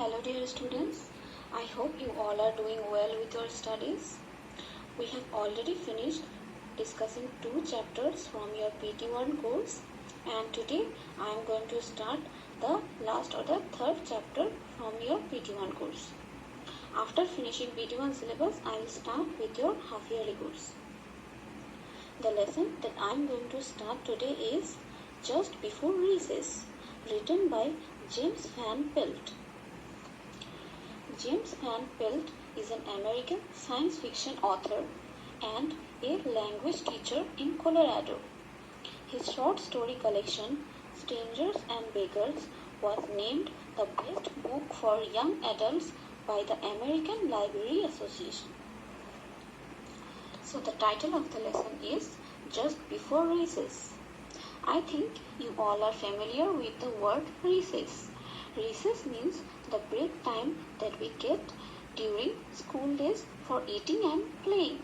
Hello dear students, I hope you all are doing well with your studies. We have already finished discussing 2 chapters from your PT1 course, and today I am going to start the last or the third chapter from your PT1 course. After finishing PT1 syllabus, I will start with your half-yearly course. The lesson that I am going to start today is Just Before Recess, written by James Van Pelt. James Van Pelt is an American science fiction author and a language teacher in Colorado. His short story collection, Strangers and Beggars, was named the best book for young adults by the American Library Association. So the title of the lesson is Just Before Recess. I think you all are familiar with the word recess. Recess means the break time that we get during school days for eating and playing.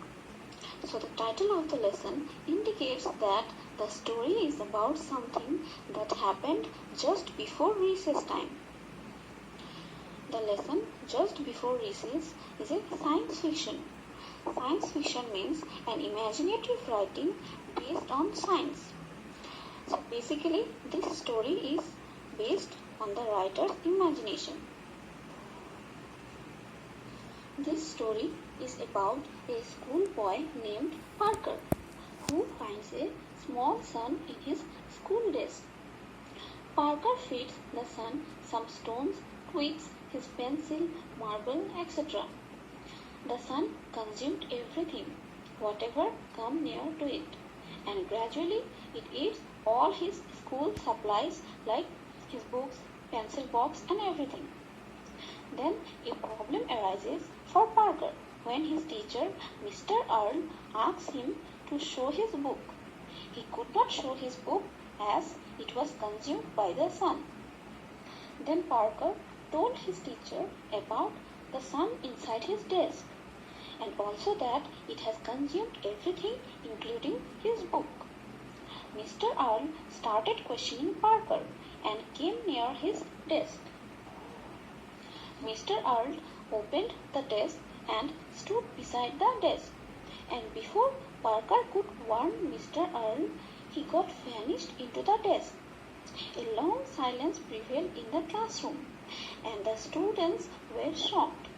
So the title of the lesson indicates that the story is about something that happened just before recess time. The lesson Just Before Recess is a science fiction. Science fiction means an imaginative writing based on science. So basically this story is based on the writer's imagination. This story is about a schoolboy named Parker who finds a small sun in his school desk. Parker feeds the sun some stones, twigs, his pencil, marble, etc. The sun consumed everything, whatever come near to it, and gradually it eats all his school supplies like his books, pencil box and everything. Then a problem arises for Parker when his teacher, Mr. Earl, asks him to show his book. He could not show his book as it was consumed by the sun. Then Parker told his teacher about the sun inside his desk and also that it has consumed everything including his book. Mr. Earl started questioning Parker and came near his desk. Mr. Earl opened the desk and stood beside the desk, and before Parker could warn Mr. Earl, he got vanished into the desk. A long silence prevailed in the classroom, and the students were shocked.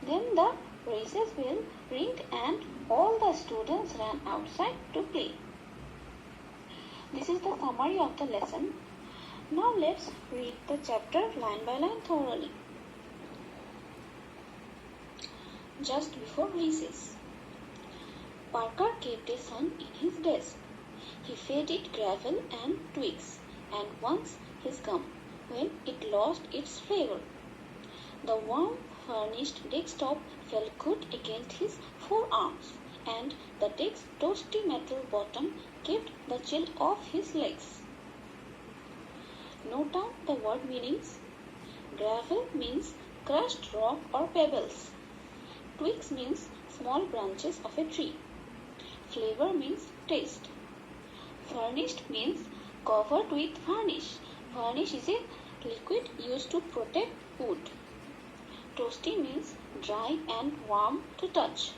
Then the recess bell rang and all the students ran outside to play. This is the summary of the lesson. Now let's read the chapter line by line thoroughly. Just before recess. Parker kept a sun in his desk. He fed it gravel and twigs and once his gum when it lost its flavor. The warm furnished desktop felt good against his forearms and the desk's toasty metal bottom kept the chill off his legs. Note down the word meanings. Gravel means crushed rock or pebbles. Twigs means small branches of a tree. Flavor means taste. Furnished means covered with varnish. Varnish is a liquid used to protect wood. Toasty means dry and warm to touch.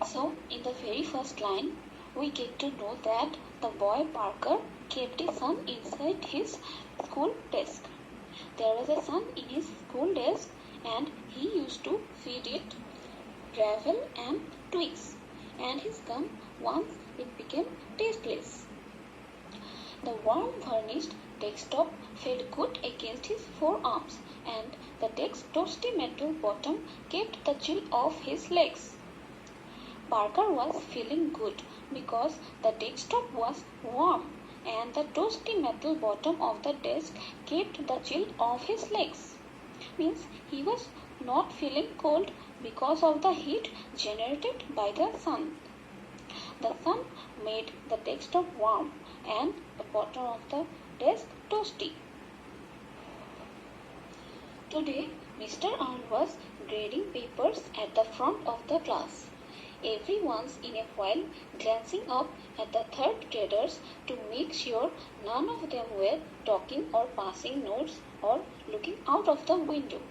So, in the very first line, we get to know that the boy Parker kept a sun inside his school desk. There was a sun in his school desk and he used to feed it gravel and twigs and his gum once it became tasteless. The warm varnished desktop felt good against his forearms and the desk's toasty metal bottom kept the chill off his legs. Parker was feeling good because the desktop was warm and the toasty metal bottom of the desk kept the chill off his legs. Means he was not feeling cold because of the heat generated by the sun. The sun made the desktop warm and the bottom of the desk toasty. Today, Mr. Earl was grading papers at the front of the class. Every once in a while glancing up at the third graders to make sure none of them were talking or passing notes or looking out of the window.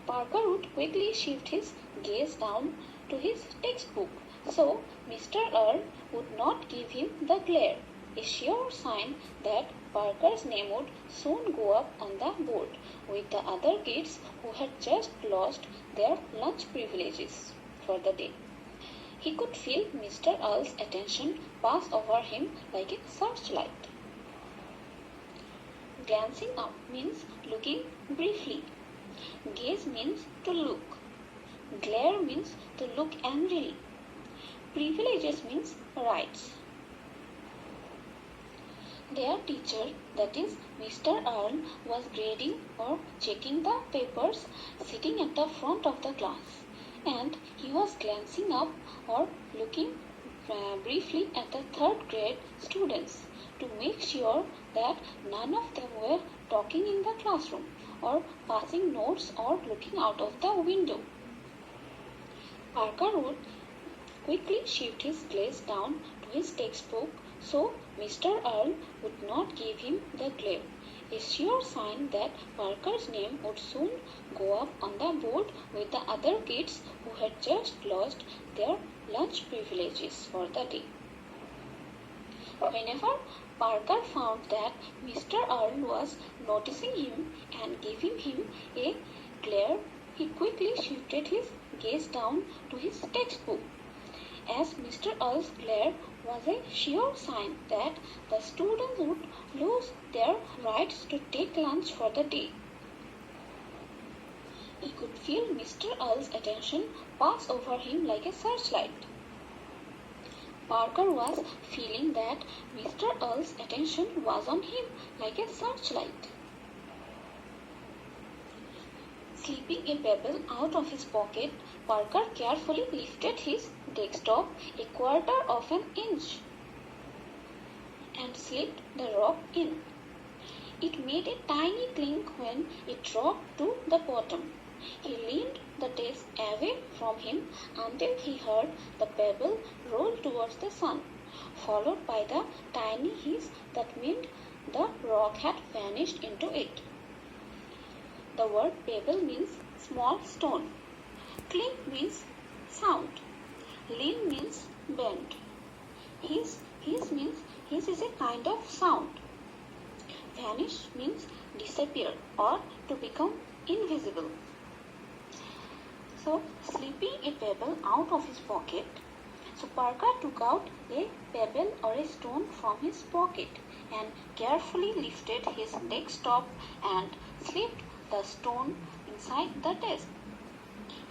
Parker would quickly shift his gaze down to his textbook so Mr. Earl would not give him the glare, a sure sign that Parker's name would soon go up on the board with the other kids who had just lost their lunch privileges for the day. He could feel Mr. Earl's attention pass over him like a searchlight. Glancing up means looking briefly. Gaze means to look. Glare means to look angrily. Privileges means rights. Their teacher, that is Mr. Earl, was grading or checking the papers sitting at the front of the class, and he was glancing up or looking briefly at the third grade students to make sure that none of them were talking in the classroom or passing notes or looking out of the window. Parker would quickly shift his gaze down to his textbook so Mr. Earl would not give him the glare, a sure sign that Parker's name would soon go up on the board with the other kids who had just lost their lunch privileges for the day. Whenever Parker found that Mr. Earl was noticing him and giving him a glare, he quickly shifted his gaze down to his textbook, as Mr. Earl's glare was a sure sign that the students would lose their rights to take lunch for the day. He could feel Mr. Earl's attention pass over him like a searchlight. Parker was feeling that Mr. Earl's attention was on him like a searchlight. Slipping a pebble out of his pocket, Parker carefully lifted his desktop a quarter of an inch and slipped the rock in. It made a tiny clink when it dropped to the bottom. He leaned the desk away from him until he heard the pebble roll towards the sun, followed by the tiny hiss that meant the rock had vanished into it. The word pebble means small stone. Clink means sound. Lean means bend. Hiss means hiss is a kind of sound. Vanish means disappear or to become invisible. So, slipping a pebble out of his pocket. So, Parker took out a pebble or a stone from his pocket and carefully lifted his desktop and slipped the stone inside the desk.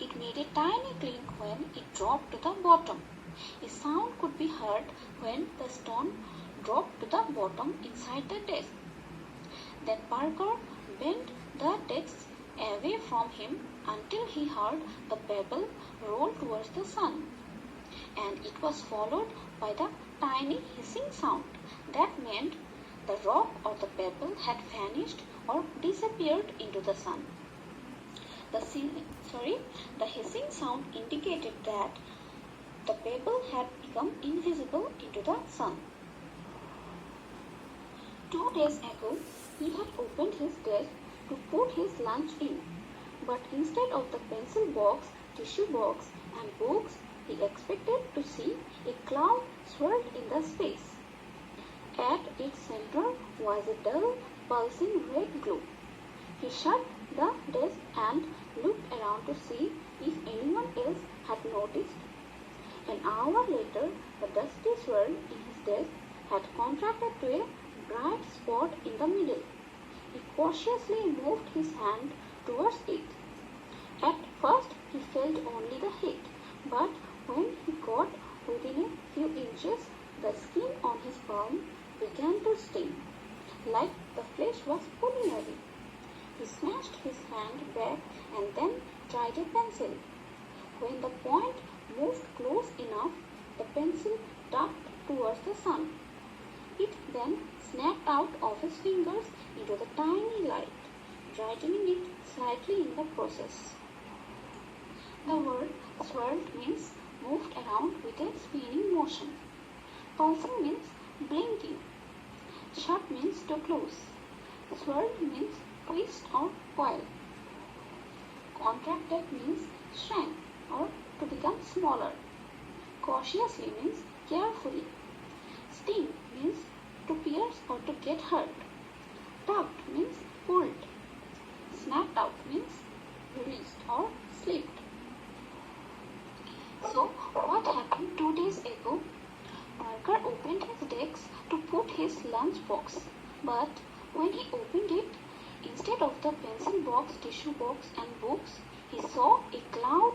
It made a tiny clink when it dropped to the bottom. A sound could be heard when the stone dropped to the bottom inside the desk. Then Parker bent the desk away from him until he heard the pebble roll towards the sun, and it was followed by the tiny hissing sound. That meant the rock or the pebble had vanished or disappeared into the sun. The hissing sound indicated that the pebble had become invisible into the sun. 2 days ago, he had opened his desk to put his lunch in, but instead of the pencil box, tissue box, and books, he expected to see a cloud swirled in the space. At its center was a dull, pulsing red glow. He shut the desk and looked around to see if anyone else had noticed. An hour later, the dusty swirl in his desk had contracted to a bright spot in the middle. He cautiously moved his hand towards it. At first, he felt only the heat, but when he got within a few inches, the skin on his palm began to sting, like the flesh was pulling away. He snatched his hand back and then tried a pencil. When the point moved close enough, the pencil ducked towards the sun. It then snapped out of his fingers into the tiny light, brightening it slightly in the process. The word swirled means moved around with a spinning motion. Pulsing means blinking. Shut means to close. Swirl means twist or coil. Contracted means shrank or to become smaller. Cautiously means carefully. Sting means to pierce or to get hurt. Tugged means pulled. Snapped out means released or slipped. So, what happened 2 days ago? Parker opened his desk to put his lunch box, but when he opened it, instead of the pencil box, tissue box and books, he saw a cloud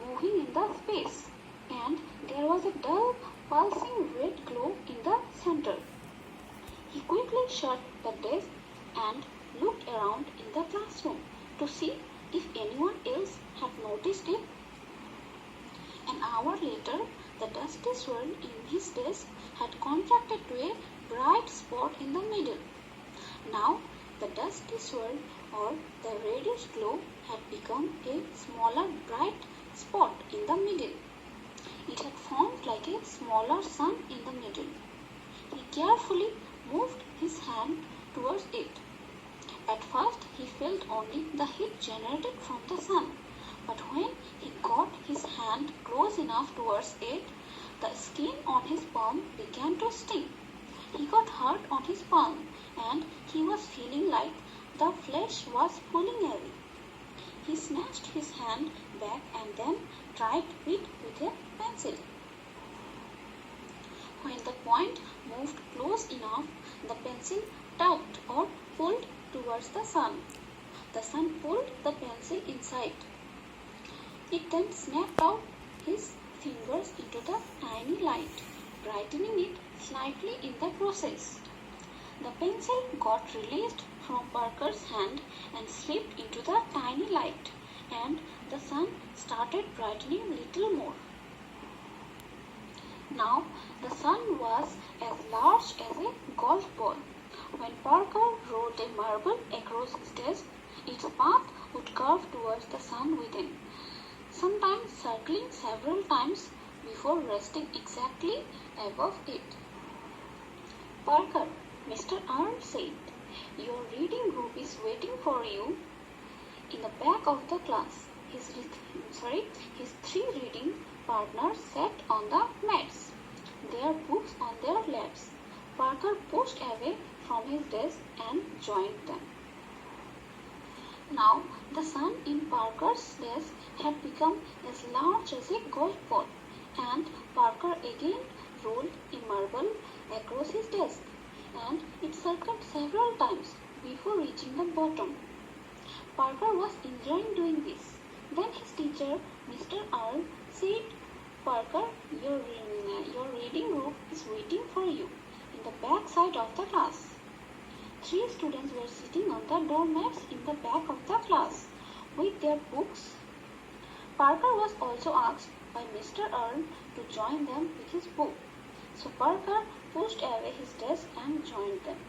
moving in the space, and there was a dull, pulsing red glow in the center. He quickly shut the desk and looked around in the classroom to see if anyone else had noticed it. An hour later, the dusty swirl in his desk had contracted to a bright spot in the middle. Now, the dusty swirl or the reddish glow had become a smaller bright spot in the middle. It had formed like a smaller sun in the middle. He carefully moved his hand towards it. At first, he felt only the heat generated from the sun, but when he got his hand close enough towards it, the skin on his palm began to sting. He got hurt on his palm, and he was feeling like the flesh was pulling away. He snatched his hand back and then tried it with a pencil. When the point moved close enough, the pencil tugged or pulled towards the sun. The sun pulled the pencil inside. It then snapped out his fingers into the tiny light, brightening it slightly in the process. The pencil got released from Parker's hand and slipped into the tiny light, and the sun started brightening little more. Now the sun was as large as a golf ball. When Parker rolled a marble across his desk, its path would curve towards the sun within, sometimes circling several times before resting exactly above it. Parker, Mr. Earl said, "Your reading group is waiting for you." In the back of the class, his 3 reading partners sat on the mats, their books on their laps. Parker pushed away from his desk and joined them. Now, the sun in Parker's desk had become as large as a golf ball, and Parker again rolled a marble across his desk, and it circled several times before reaching the bottom. Parker was enjoying doing this. Then his teacher, Mr. Earl, said, "Parker, your reading group is waiting for you in the back side of the class." 3 students were sitting on the doormats in the back of the class with their books. Parker was also asked by Mr. Earl to join them with his book, so Parker pushed away his desk and joined them.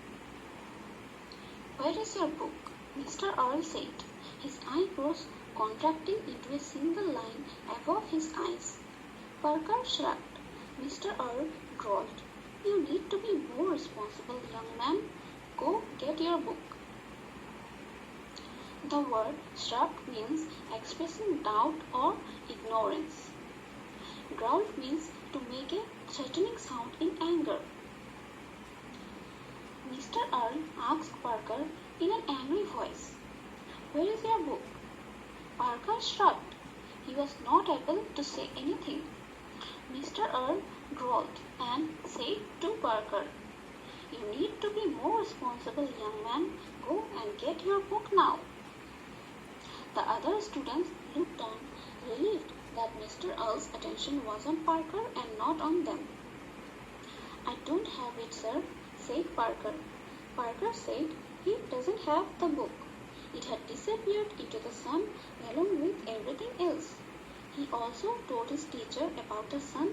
"Where is your book?" Mr. Earl said, his eyebrows contracting into a single line above his eyes. Parker shrugged. Mr. Earl drawled, "You need to be more responsible, young man. Go get your book." The word shrugged means expressing doubt or ignorance. Growled means to make a threatening sound in anger. Mr. Earl asked Parker in an angry voice, "Where is your book?" Parker shrugged. He was not able to say anything. Mr. Earl drawled and said to Parker, "You need to be more responsible, young man. Go and get your book now." The other students looked on, relieved that Mr. Earl's attention was on Parker and not on them. "I don't have it, sir," said Parker. Parker said he doesn't have the book. It had disappeared into the sun along with everything else. He also told his teacher about the sun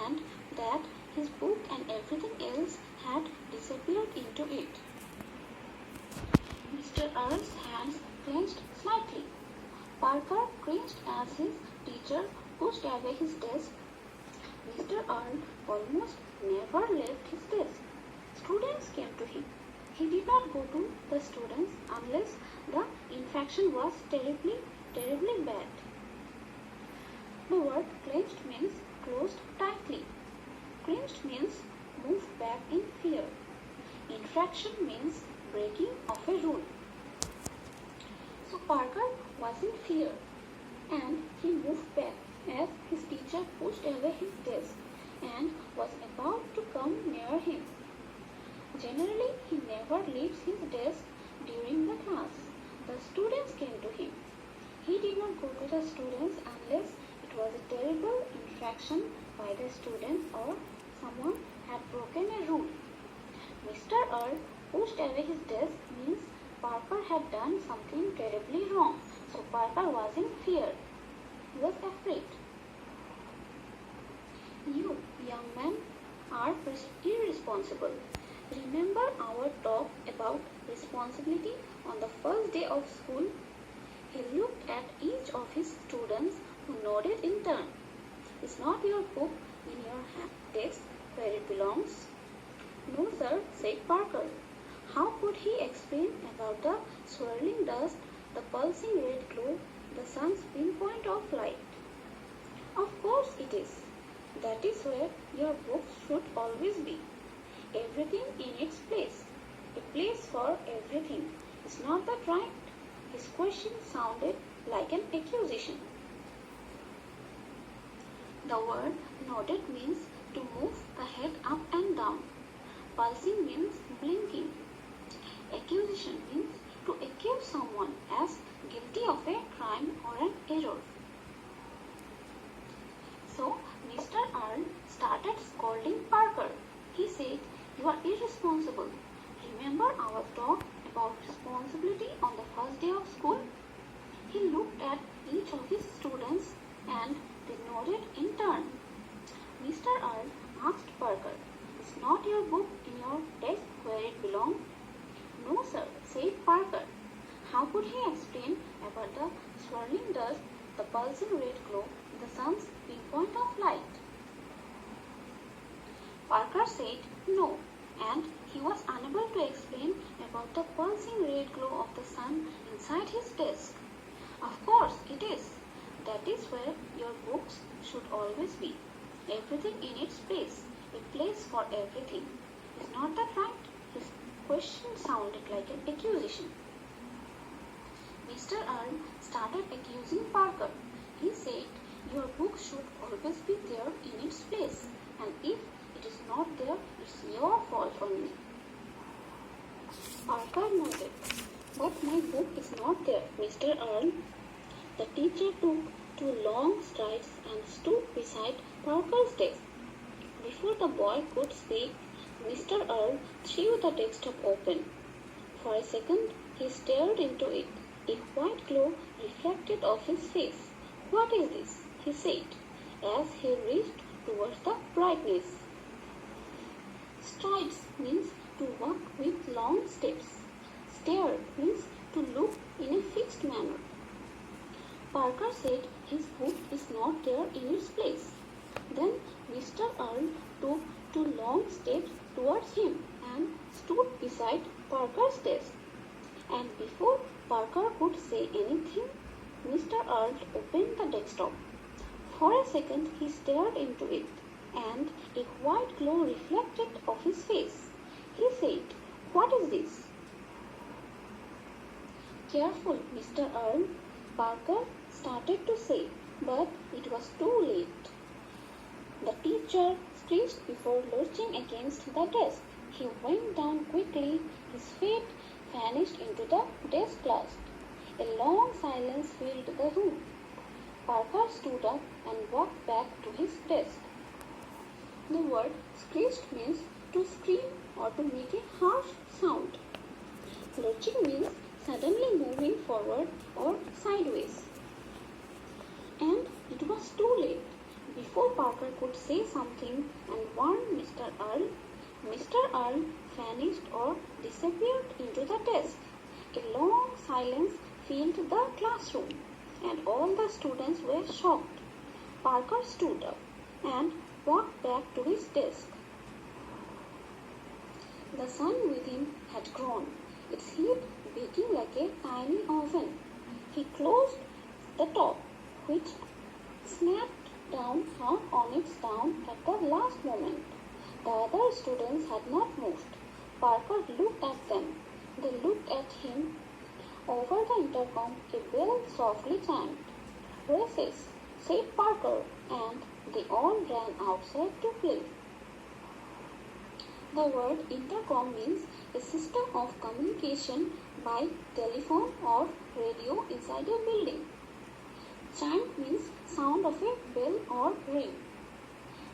and that his book and everything else had disappeared into it. Mr. Earl's hands clenched slightly. Parker cringed as his teacher pushed away his desk. Mr. Earl almost never left his desk. Students students came to him. He did not go to the students unless the infection was terribly bad. The word clenched means closed tightly. Clenched means moved back in fear. Infraction means breaking of a rule. So Parker was in fear and he moved back as his teacher pushed away his desk and was about to come near him. Generally, he never leaves his desk during the class. The students came to him. He did not go to the students unless it was a terrible infraction by the students or someone had broken a rule. Mr. Earl pushed away his desk means Parker had done something terribly wrong. So Parker was in fear. He was afraid. You, young men, are irresponsible. Remember our talk about responsibility on the first day of school? He looked at each of his students who nodded in turn. Is not your book in your desk where it belongs? No, sir, said Parker. How could he explain about the swirling dust, the pulsing red glow, the sun's pinpoint of light? Of course it is. That is where your books should always be. Everything in its place. A place for everything. Is not that right? His question sounded like an accusation. The word nodded means to move the head up and down. Pulsing means blinking. Accusation means to accuse someone as guilty of a crime or an error. So, Mr. Earl started scolding Parker. He said, "You are irresponsible. Remember our talk about responsibility on the first day of school?" He looked at each of his students and they nodded in turn. Mr. Earl asked Parker, "Is not your book in your desk where it belongs?" "No, sir," said Parker. How could he explain about the swirling dust, the pulsing red glow, the sun's pinpoint of light? Parker said no, and he was unable to explain about the pulsing red glow of the sun inside his desk. Of course it is. That is where your books should always be. Everything in its place. A place for everything. Is not that right? His question sounded like an accusation. Mr. Earl started accusing Parker. He said, "Your book should always be there in its place, and if it is not there, it's your fault only." Parker nodded. "But my book is not there, Mr. Earl." The teacher took 2 long strides and stood beside Parker's desk. Before the boy could speak, Mr. Earl threw the desktop open. For a second, he stared into it. A white glow reflected off his face. "What is this?" he said, as he reached towards the brightness. Strides means to walk with long steps. Stare means to look in a fixed manner. Parker said his book is not there in its place. Then Mr. Earl took 2 long steps towards him and stood beside Parker's desk. And before Parker could say anything, Mr. Earl opened the desktop. For a second he stared into it, and a white glow reflected off his face. He said, "What is this?" "Careful, Mr. Earl," Parker started to say, but it was too late. The teacher screeched before lurching against the desk. He went down quickly. His feet vanished into the desk clasp. A long silence filled the room. Parker stood up and walked back to his desk. The word screeched means to scream or to make a harsh sound. Lurching means suddenly moving forward or sideways. And it was too late. Before Parker could say something and warn Mr. Earl vanished or disappeared into the desk. A long silence filled the classroom, and all the students were shocked. Parker stood up and walked back to his desk. The sun within had grown, its heat baking like a tiny oven. He closed the top, which snapped down hard on its down at the last moment. The other students had not moved. Parker looked at them. They looked at him. Over the intercom, a bell softly chimed. "Recess," said Parker, and they all ran outside to play. The word intercom means a system of communication by telephone or radio inside a building. Chime means sound of a bell or ring.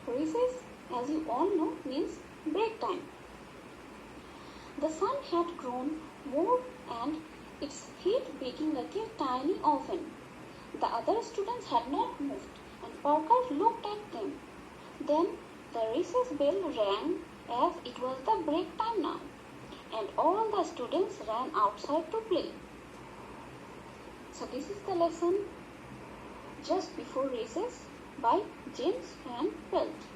Recess, as you all know, means break time. The sun had grown more and its heat baking like a tiny oven. The other students had not moved, and Parker looked at them. Then the recess bell rang as it was the break time now, and all the students ran outside to play. So this is the lesson Just Before Recess by James Van Pelt.